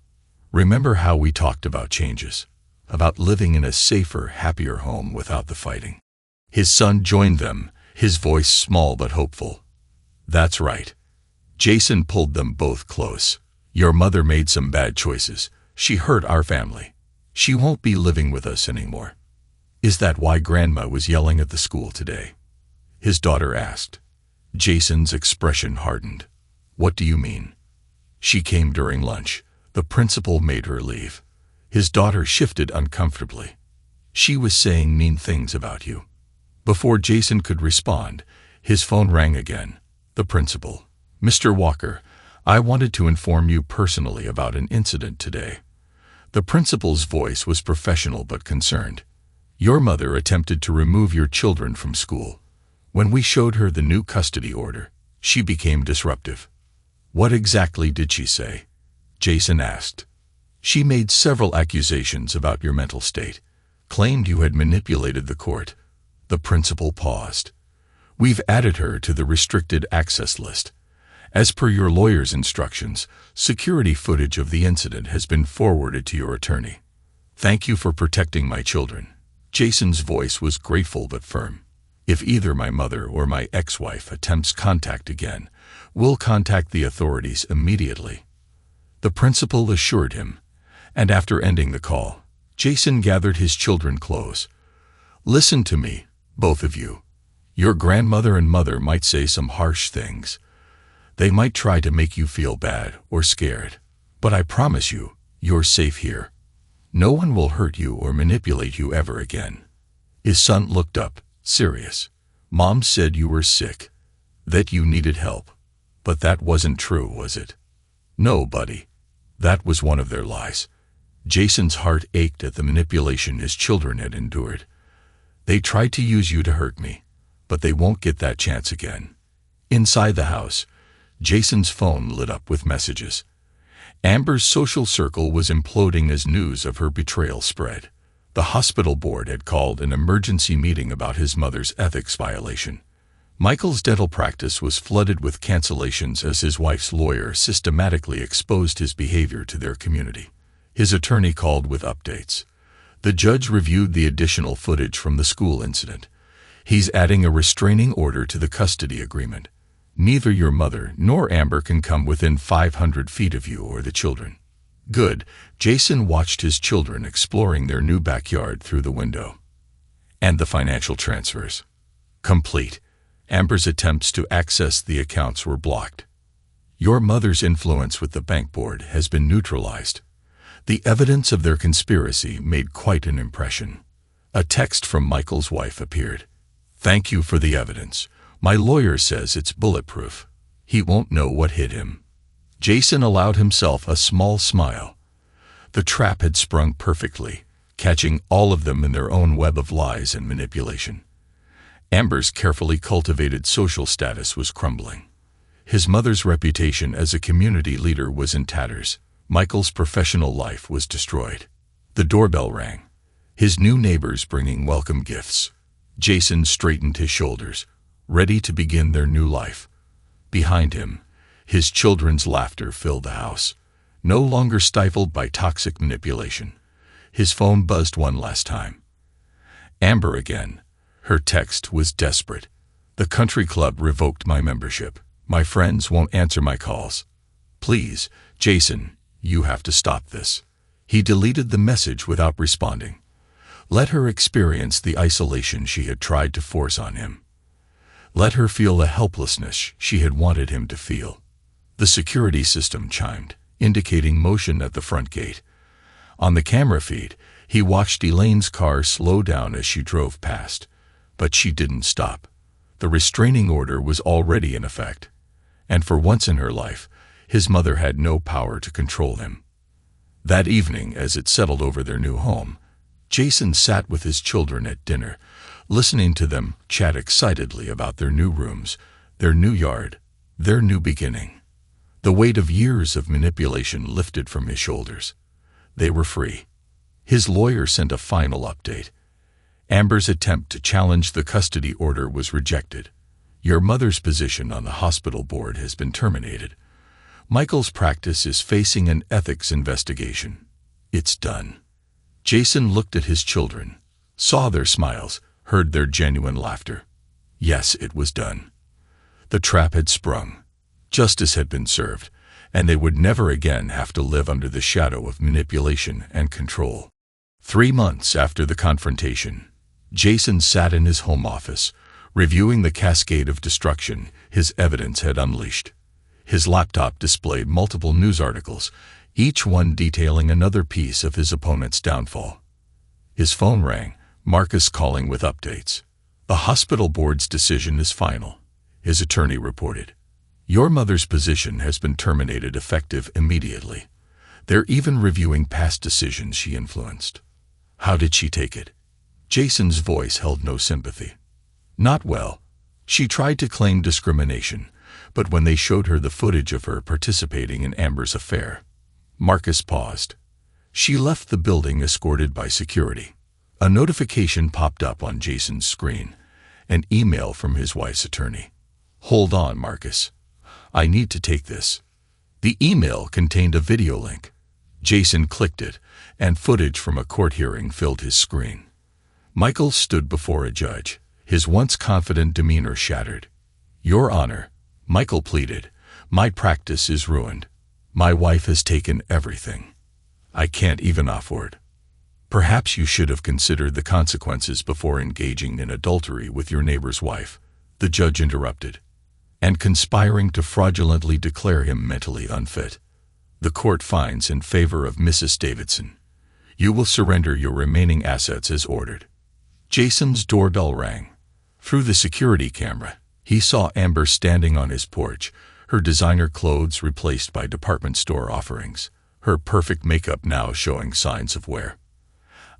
A: "Remember how we talked about changes? About living in a safer, happier home without the fighting?" His son joined them, his voice small but hopeful. "That's right." Jason pulled them both close. "Your mother made some bad choices. She hurt our family. She won't be living with us anymore." "Is that why Grandma was yelling at the school today?" his daughter asked. Jason's expression hardened. "What do you mean?" "She came during lunch. The principal made her leave." His daughter shifted uncomfortably. "She was saying mean things about you." Before Jason could respond, his phone rang again. The principal. "Mr. Walker, I wanted to inform you personally about an incident today." The principal's voice was professional but concerned. "Your mother attempted to remove your children from school. When we showed her the new custody order, she became disruptive." "What exactly did she say?" Jason asked. "She made several accusations about your mental state, claimed you had manipulated the court." The principal paused. "We've added her to the restricted access list. As per your lawyer's instructions, security footage of the incident has been forwarded to your attorney. Thank you for protecting my children." Jason's voice was grateful but firm. "If either my mother or my ex-wife attempts contact again, we'll contact the authorities immediately." The principal assured him, and after ending the call, Jason gathered his children close. "Listen to me, both of you. Your grandmother and mother might say some harsh things. They might try to make you feel bad or scared. But I promise you, you're safe here. No one will hurt you or manipulate you ever again." His son looked up, serious. "Mom said you were sick, that you needed help. But that wasn't true, was it?" "No, buddy. That was one of their lies." Jason's heart ached at the manipulation his children had endured. "They tried to use you to hurt me, but they won't get that chance again." Inside the house, Jason's phone lit up with messages. Amber's social circle was imploding as news of her betrayal spread. The hospital board had called an emergency meeting about his mother's ethics violation. Michael's dental practice was flooded with cancellations as his wife's lawyer systematically exposed his behavior to their community. His attorney called with updates. The judge reviewed the additional footage from the school incident. He's adding a restraining order to the custody agreement. Neither your mother nor Amber can come within 500 feet of you or the children. Good. Jason watched his children exploring their new backyard through the window. And the financial transfers. Complete. Amber's attempts to access the accounts were blocked. Your mother's influence with the bank board has been neutralized. The evidence of their conspiracy made quite an impression. A text from Michael's wife appeared. Thank you for the evidence. My lawyer says it's bulletproof. He won't know what hit him. Jason allowed himself a small smile. The trap had sprung perfectly, catching all of them in their own web of lies and manipulation. Amber's carefully cultivated social status was crumbling. His mother's reputation as a community leader was in tatters. Michael's professional life was destroyed. The doorbell rang. His new neighbors bringing welcome gifts. Jason straightened his shoulders, ready to begin their new life. Behind him, his children's laughter filled the house, no longer stifled by toxic manipulation. His phone buzzed one last time. Amber again. Her text was desperate. The country club revoked my membership. My friends won't answer my calls. Please, Jason, you have to stop this. He deleted the message without responding. Let her experience the isolation she had tried to force on him. Let her feel the helplessness she had wanted him to feel. The security system chimed, indicating motion at the front gate. On the camera feed, he watched Elaine's car slow down as she drove past. But she didn't stop. The restraining order was already in effect. And for once in her life, his mother had no power to control him. That evening, as it settled over their new home, Jason sat with his children at dinner, listening to them chat excitedly about their new rooms, their new yard, their new beginning. The weight of years of manipulation lifted from his shoulders. They were free. His lawyer sent a final update. Amber's attempt to challenge the custody order was rejected. Your mother's position on the hospital board has been terminated. Michael's practice is facing an ethics investigation. It's done. Jason looked at his children, saw their smiles, heard their genuine laughter. Yes, it was done. The trap had sprung. Justice had been served, and they would never again have to live under the shadow of manipulation and control. 3 months after the confrontation, Jason sat in his home office, reviewing the cascade of destruction his evidence had unleashed. His laptop displayed multiple news articles, each one detailing another piece of his opponent's downfall. His phone rang, Marcus calling with updates. The hospital board's decision is final, his attorney reported. Your mother's position has been terminated effective immediately. They're even reviewing past decisions she influenced. How did she take it? Jason's voice held no sympathy. Not well. She tried to claim discrimination, but when they showed her the footage of her participating in Amber's affair, Marcus paused. She left the building escorted by security. A notification popped up on Jason's screen, an email from his wife's attorney. Hold on, Marcus. I need to take this. The email contained a video link. Jason clicked it, and footage from a court hearing filled his screen. Michael stood before a judge, his once confident demeanor shattered. Your Honor, Michael pleaded, my practice is ruined. My wife has taken everything. I can't even afford. Perhaps you should have considered the consequences before engaging in adultery with your neighbor's wife, the judge interrupted, and conspiring to fraudulently declare him mentally unfit. The court finds in favor of Mrs. Davidson. You will surrender your remaining assets as ordered. Jason's doorbell rang. Through the security camera, he saw Amber standing on his porch, her designer clothes replaced by department store offerings, her perfect makeup now showing signs of wear.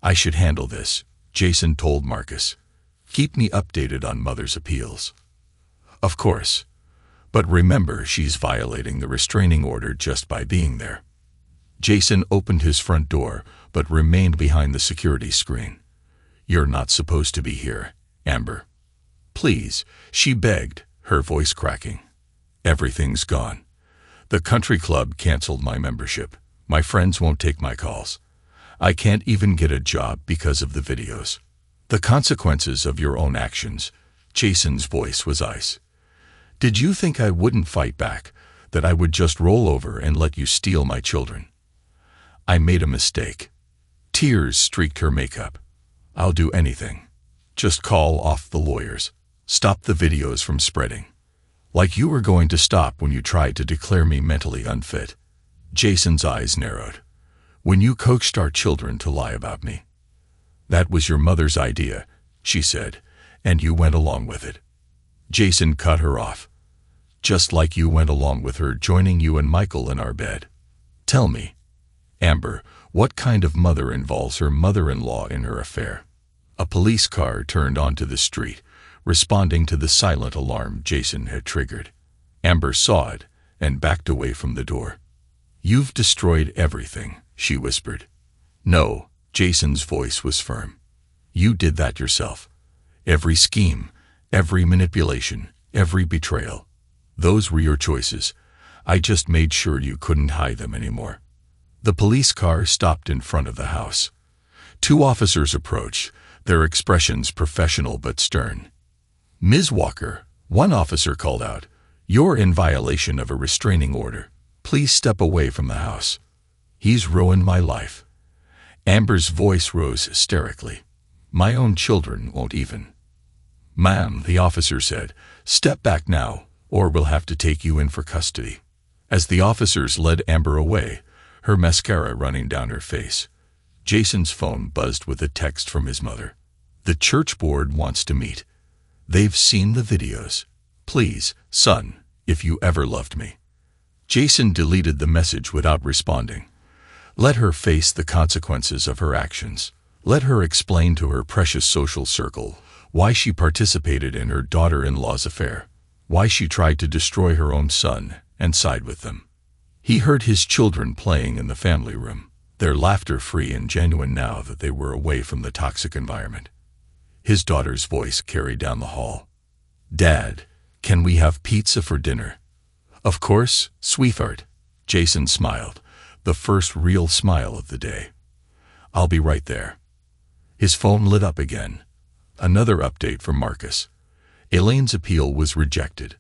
A: I should handle this, Jason told Marcus. Keep me updated on Mother's appeals. Of course. But remember, she's violating the restraining order just by being there. Jason opened his front door, but remained behind the security screen. "You're not supposed to be here, Amber. Please," she begged, her voice cracking. "Everything's gone. The country club canceled my membership. My friends won't take my calls. I can't even get a job because of the videos. The consequences of your own actions." Jason's voice was ice. "Did you think I wouldn't fight back, that I would just roll over and let you steal my children? I made a mistake." Tears streaked her makeup. "I'll do anything. Just call off the lawyers. Stop the videos from spreading. Like you were going to stop when you tried to declare me mentally unfit." Jason's eyes narrowed. "When you coaxed our children to lie about me. That was your mother's idea," she said, "and you went along with it." Jason cut her off. "Just like you went along with her joining you and Michael in our bed. Tell me, Amber, what kind of mother involves her mother-in-law in her affair?" A police car turned onto the street, responding to the silent alarm Jason had triggered. Amber saw it and backed away from the door. "You've destroyed everything," she whispered. "No," Jason's voice was firm. "You did that yourself. Every scheme, every manipulation, every betrayal. Those were your choices. I just made sure you couldn't hide them anymore." The police car stopped in front of the house. Two officers approached, their expressions professional but stern. "Ms. Walker," one officer called out, "you're in violation of a restraining order. Please step away from the house. He's ruined my life." Amber's voice rose hysterically. "My own children won't even." "Ma'am," the officer said, "step back now, or we'll have to take you in for custody." As the officers led Amber away, her mascara running down her face, Jason's phone buzzed with a text from his mother. "The church board wants to meet. They've seen the videos. Please, son, if you ever loved me." Jason deleted the message without responding. Let her face the consequences of her actions. Let her explain to her precious social circle why she participated in her daughter-in-law's affair, why she tried to destroy her own son and side with them. He heard his children playing in the family room, their laughter free and genuine now that they were away from the toxic environment. His daughter's voice carried down the hall. "Dad, can we have pizza for dinner?" "Of course, sweetheart." Jason smiled, the first real smile of the day. "I'll be right there." His phone lit up again. Another update from Marcus. Elaine's appeal was rejected.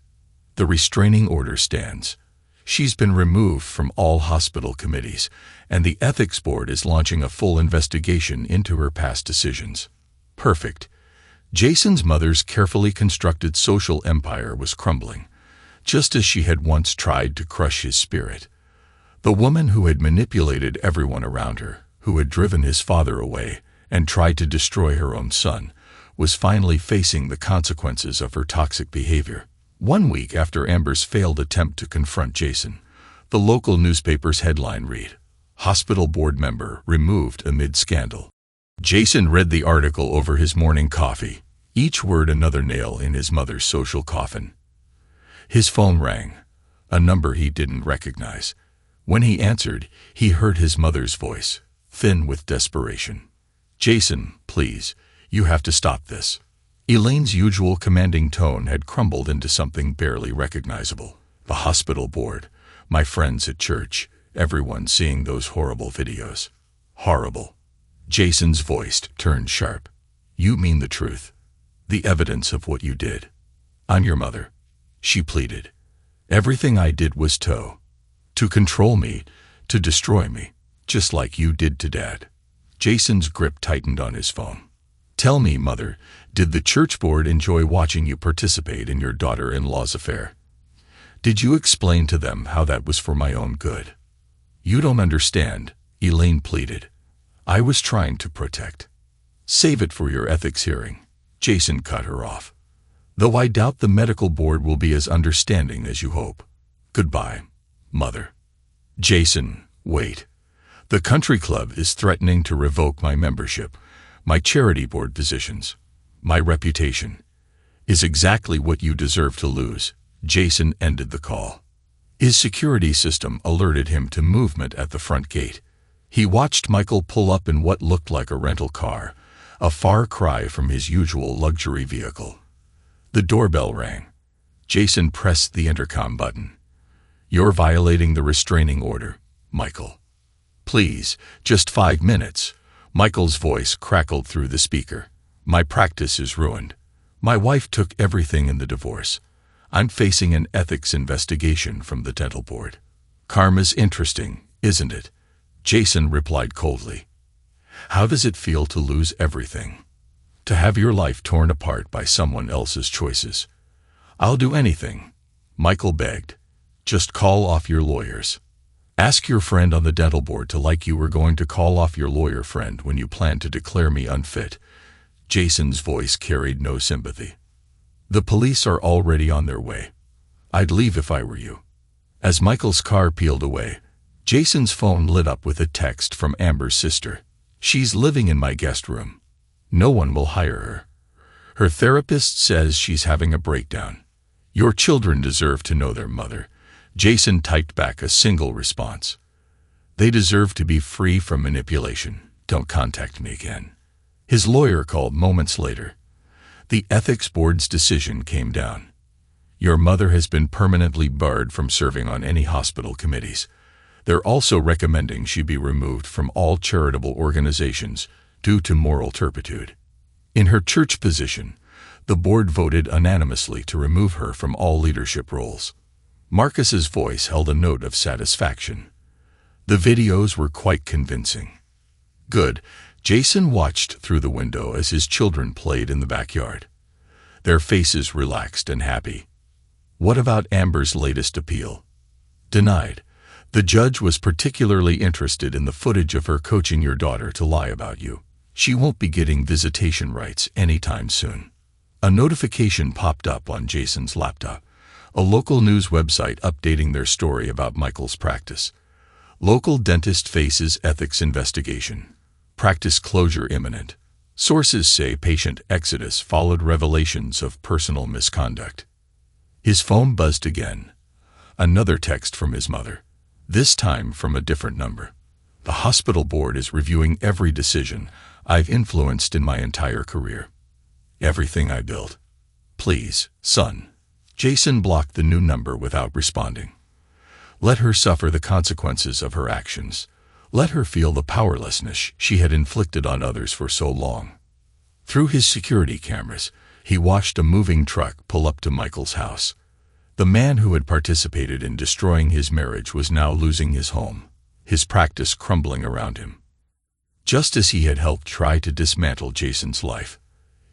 A: The restraining order stands. She's been removed from all hospital committees, and the ethics board is launching a full investigation into her past decisions. Perfect. Jason's mother's carefully constructed social empire was crumbling, just as she had once tried to crush his spirit. The woman who had manipulated everyone around her, who had driven his father away and tried to destroy her own son, was finally facing the consequences of her toxic behavior. 1 week after Amber's failed attempt to confront Jason, the local newspaper's headline read, "Hospital board member removed amid scandal." Jason read the article over his morning coffee, each word another nail in his mother's social coffin. His phone rang, a number he didn't recognize. When he answered, he heard his mother's voice, thin with desperation. "Jason, please, you have to stop this." Elaine's usual commanding tone had crumbled into something barely recognizable. "The hospital board, my friends at church, everyone seeing those horrible videos." "Horrible." Jason's voice turned sharp. "You mean the truth. The evidence of what you did." "I'm your mother," she pleaded. "Everything I did was to control me, to destroy me, just like you did to Dad." Jason's grip tightened on his phone. "Tell me, Mother, did the church board enjoy watching you participate in your daughter-in-law's affair? Did you explain to them how that was for my own good?" "You don't understand," Elaine pleaded. "I was trying to protect." "Save it for your ethics hearing," Jason cut her off. "Though I doubt the medical board will be as understanding as you hope. Goodbye, Mother." "Jason, wait. The country club is threatening to revoke my membership, my charity board positions. My reputation is exactly what you deserve to lose." Jason ended the call. His security system alerted him to movement at the front gate. He watched Michael pull up in what looked like a rental car, a far cry from his usual luxury vehicle. The doorbell rang. Jason pressed the intercom button. "You're violating the restraining order, Michael." "Please, just 5 minutes." Michael's voice crackled through the speaker. "My practice is ruined. My wife took everything in the divorce. I'm facing an ethics investigation from the dental board." "Karma's interesting, isn't it?" Jason replied coldly. "How does it feel to lose everything? To have your life torn apart by someone else's choices?" "I'll do anything," Michael begged. "Just call off your lawyers. Ask your friend on the dental board to like you were going to call off your lawyer friend when you planned to declare me unfit." Jason's voice carried no sympathy. "The police are already on their way. I'd leave if I were you." As Michael's car peeled away, Jason's phone lit up with a text from Amber's sister. "She's living in my guest room. No one will hire her. Her therapist says she's having a breakdown. Your children deserve to know their mother." Jason typed back a single response. "They deserve to be free from manipulation. Don't contact me again." His lawyer called moments later. The ethics board's decision came down. "Your mother has been permanently barred from serving on any hospital committees. They're also recommending she be removed from all charitable organizations due to moral turpitude." In her church position, the board voted unanimously to remove her from all leadership roles. Marcus's voice held a note of satisfaction. The videos were quite convincing. "Good." Jason watched through the window as his children played in the backyard. Their faces relaxed and happy. "What about Amber's latest appeal?" "Denied. The judge was particularly interested in the footage of her coaching your daughter to lie about you. She won't be getting visitation rights anytime soon." A notification popped up on Jason's laptop. A local news website updating their story about Michael's practice. "Local dentist faces ethics investigation. Practice closure imminent. Sources say patient exodus followed revelations of personal misconduct." His phone buzzed again. Another text from his mother, this time from a different number. "The hospital board is reviewing every decision I've influenced in my entire career. Everything I built. Please, son." Jason blocked the new number without responding. Let her suffer the consequences of her actions. Let her feel the powerlessness she had inflicted on others for so long. Through his security cameras, he watched a moving truck pull up to Michael's house. The man who had participated in destroying his marriage was now losing his home, his practice crumbling around him. Just as he had helped try to dismantle Jason's life,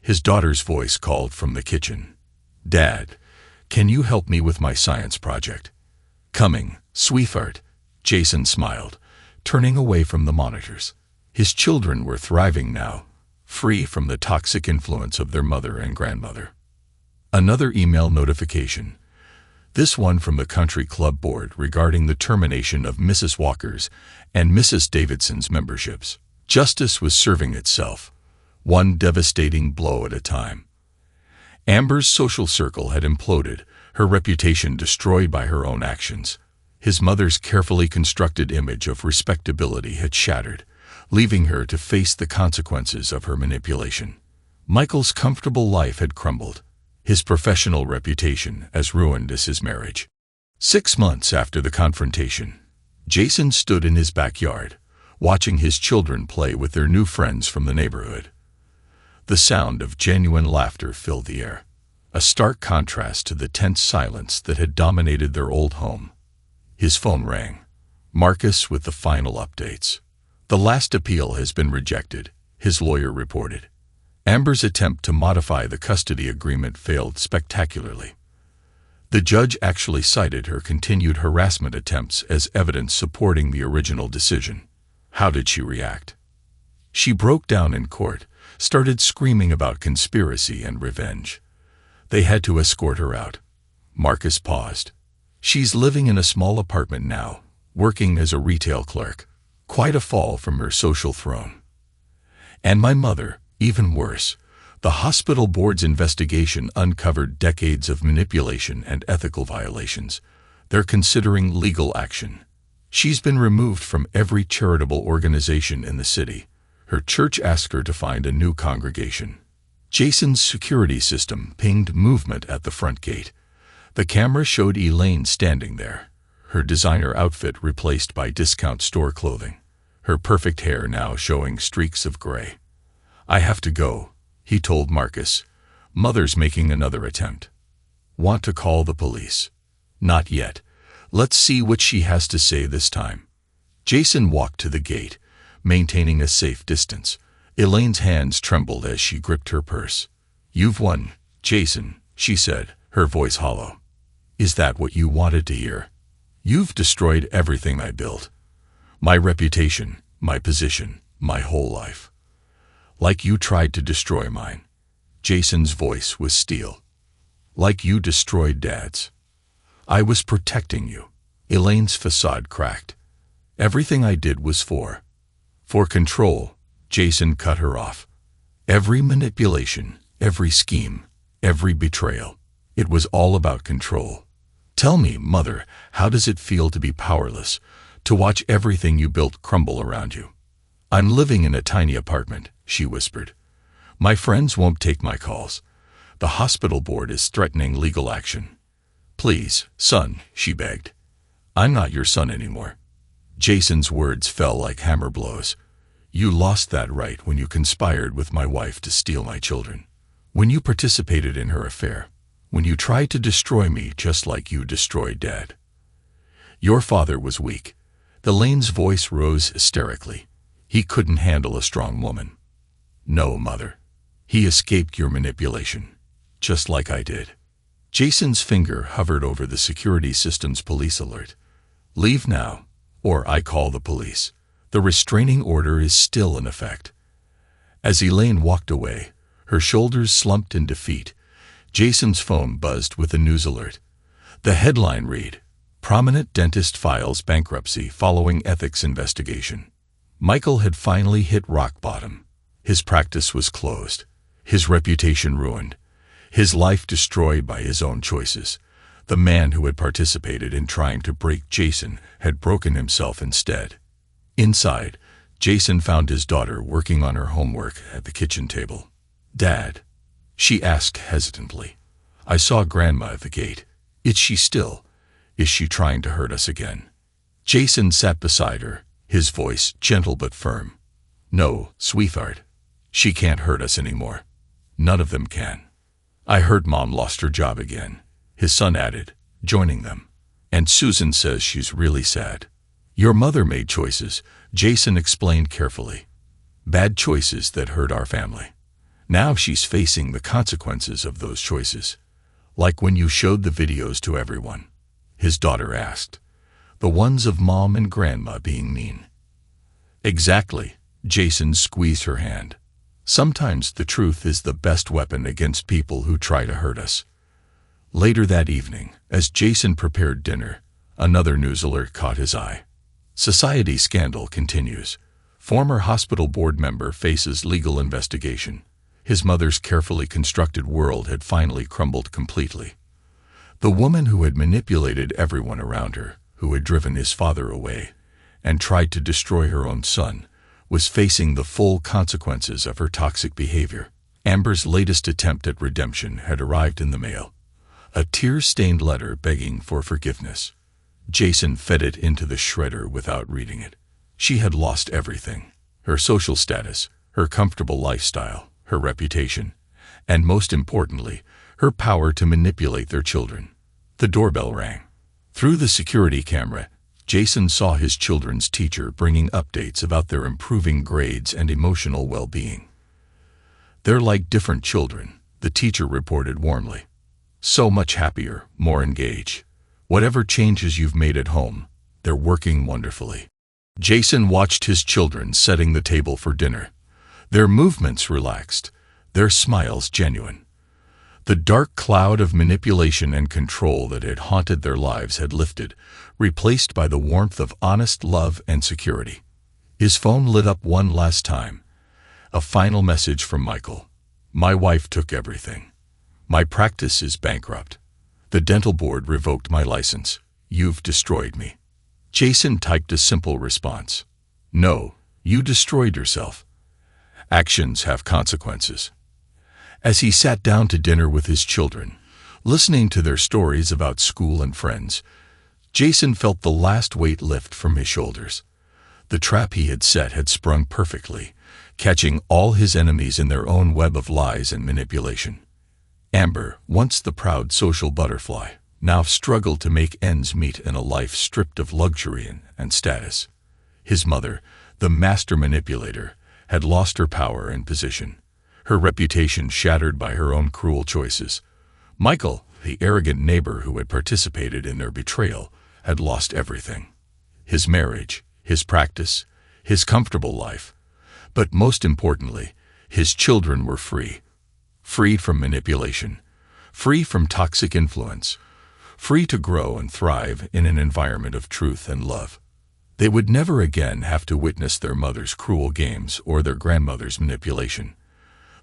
A: his daughter's voice called from the kitchen. "Dad, can you help me with my science project?" "Coming, sweetheart." Jason smiled, turning away from the monitors. His children were thriving now, free from the toxic influence of their mother and grandmother. Another email notification, this one from the country club board regarding the termination of Mrs. Walker's and Mrs. Davidson's memberships. Justice was serving itself, one devastating blow at a time. Amber's social circle had imploded, her reputation destroyed by her own actions. His mother's carefully constructed image of respectability had shattered, leaving her to face the consequences of her manipulation. Michael's comfortable life had crumbled, his professional reputation as ruined as his marriage. 6 months after the confrontation, Jason stood in his backyard, watching his children play with their new friends from the neighborhood. The sound of genuine laughter filled the air, a stark contrast to the tense silence that had dominated their old home. His phone rang. Marcus with the final updates. "The last appeal has been rejected," his lawyer reported. Amber's attempt to modify the custody agreement failed spectacularly. The judge actually cited her continued harassment attempts as evidence supporting the original decision. How did she react? She broke down in court, started screaming about conspiracy and revenge. They had to escort her out. Marcus paused. "She's living in a small apartment now, working as a retail clerk. Quite a fall from her social throne. And my mother, even worse. The hospital board's investigation uncovered decades of manipulation and ethical violations. They're considering legal action. She's been removed from every charitable organization in the city. Her church asked her to find a new congregation. Jason's security system pinged movement at the front gate. The camera showed Elaine standing there, her designer outfit replaced by discount store clothing, her perfect hair now showing streaks of gray. "I have to go," he told Marcus. "Mother's making another attempt." "Want to call the police?" "Not yet. Let's see what she has to say this time." Jason walked to the gate, maintaining a safe distance. Elaine's hands trembled as she gripped her purse. "You've won, Jason," she said, her voice hollow. "Is that what you wanted to hear? You've destroyed everything I built. My reputation, my position, my whole life. Like you tried to destroy mine." Jason's voice was steel. "Like you destroyed Dad's. I was protecting you." Elaine's facade cracked. "Everything I did was for control." Jason cut her off. "Every manipulation, every scheme, every betrayal. It was all about control. Tell me, Mother, how does it feel to be powerless, to watch everything you built crumble around you?" "I'm living in a tiny apartment," she whispered. "My friends won't take my calls. The hospital board is threatening legal action." "Please, son," she begged. "I'm not your son anymore." Jason's words fell like hammer blows. "You lost that right when you conspired with my wife to steal my children. When you participated in her affair. When you tried to destroy me just like you destroyed Dad. Your father was weak." Elaine's voice rose hysterically. "He couldn't handle a strong woman." "No, Mother. He escaped your manipulation, just like I did." Jason's finger hovered over the security system's police alert. "Leave now, or I call the police." The restraining order is still in effect. As Elaine walked away, her shoulders slumped in defeat, Jason's phone buzzed with a news alert. The headline read, "Prominent dentist files bankruptcy following ethics investigation." Michael had finally hit rock bottom. His practice was closed, his reputation ruined, his life destroyed by his own choices. The man who had participated in trying to break Jason had broken himself instead. Inside, Jason found his daughter working on her homework at the kitchen table. "Dad?" she asked hesitantly. "I saw Grandma at the gate. Is she still? Is she trying to hurt us again?" Jason sat beside her, his voice gentle but firm. "No, sweetheart. She can't hurt us anymore. None of them can." "I heard Mom lost her job again," his son added, joining them. "And Susan says she's really sad." "Your mother made choices," Jason explained carefully. "Bad choices that hurt our family. Now she's facing the consequences of those choices." "Like when you showed the videos to everyone?" his daughter asked. "The ones of Mom and Grandma being mean." "Exactly." Jason squeezed her hand. "Sometimes the truth is the best weapon against people who try to hurt us." Later that evening, as Jason prepared dinner, another news alert caught his eye. Society scandal continues. Former hospital board member faces legal investigation. His mother's carefully constructed world had finally crumbled completely. The woman who had manipulated everyone around her, who had driven his father away, and tried to destroy her own son, was facing the full consequences of her toxic behavior. Amber's latest attempt at redemption had arrived in the mail. A tear-stained letter begging for forgiveness. Jason fed it into the shredder without reading it. She had lost everything. Her social status, her comfortable lifestyle, her reputation, and most importantly, her power to manipulate their children. The doorbell rang. Through the security camera, Jason saw his children's teacher bringing updates about their improving grades and emotional well-being. "They're like different children," the teacher reported warmly. "So much happier, more engaged. Whatever changes you've made at home, they're working wonderfully." Jason watched his children setting the table for dinner. Their movements relaxed, their smiles genuine. The dark cloud of manipulation and control that had haunted their lives had lifted, replaced by the warmth of honest love and security. His phone lit up one last time. A final message from Michael. "My wife took everything. My practice is bankrupt. The dental board revoked my license. "You've destroyed me." Jason typed a simple response. "No, you destroyed yourself. Actions have consequences." As he sat down to dinner with his children, listening to their stories about school and friends, Jason felt the last weight lift from his shoulders. The trap he had set had sprung perfectly, catching all his enemies in their own web of lies and manipulation. Amber, once the proud social butterfly, now struggled to make ends meet in a life stripped of luxury and status. His mother, the master manipulator, had lost her power and position, her reputation shattered by her own cruel choices. Michael, the arrogant neighbor who had participated in their betrayal, had lost everything. His marriage, his practice, his comfortable life. But most importantly, his children were free. Free from manipulation, free from toxic influence, free to grow and thrive in an environment of truth and love. They would never again have to witness their mother's cruel games or their grandmother's manipulation.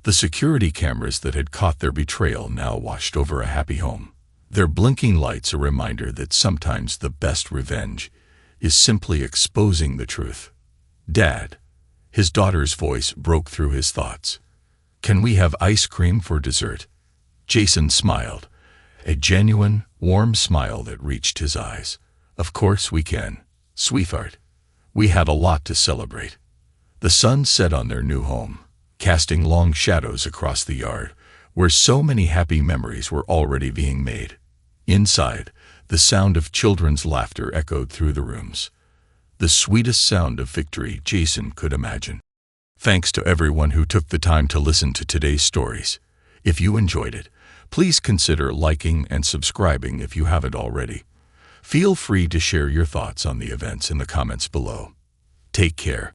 A: The security cameras that had caught their betrayal now watched over a happy home, their blinking lights a reminder that sometimes the best revenge is simply exposing the truth. "Dad," his daughter's voice broke through his thoughts. "Can we have ice cream for dessert?" Jason smiled, a genuine, warm smile that reached his eyes. "Of course we can, sweetheart. We had a lot to celebrate." The sun set on their new home, casting long shadows across the yard, where so many happy memories were already being made. Inside, the sound of children's laughter echoed through the rooms. The sweetest sound of victory Jason could imagine. Thanks to everyone who took the time to listen to today's stories. If you enjoyed it, please consider liking and subscribing if you haven't already. Feel free to share your thoughts on the events in the comments below. Take care.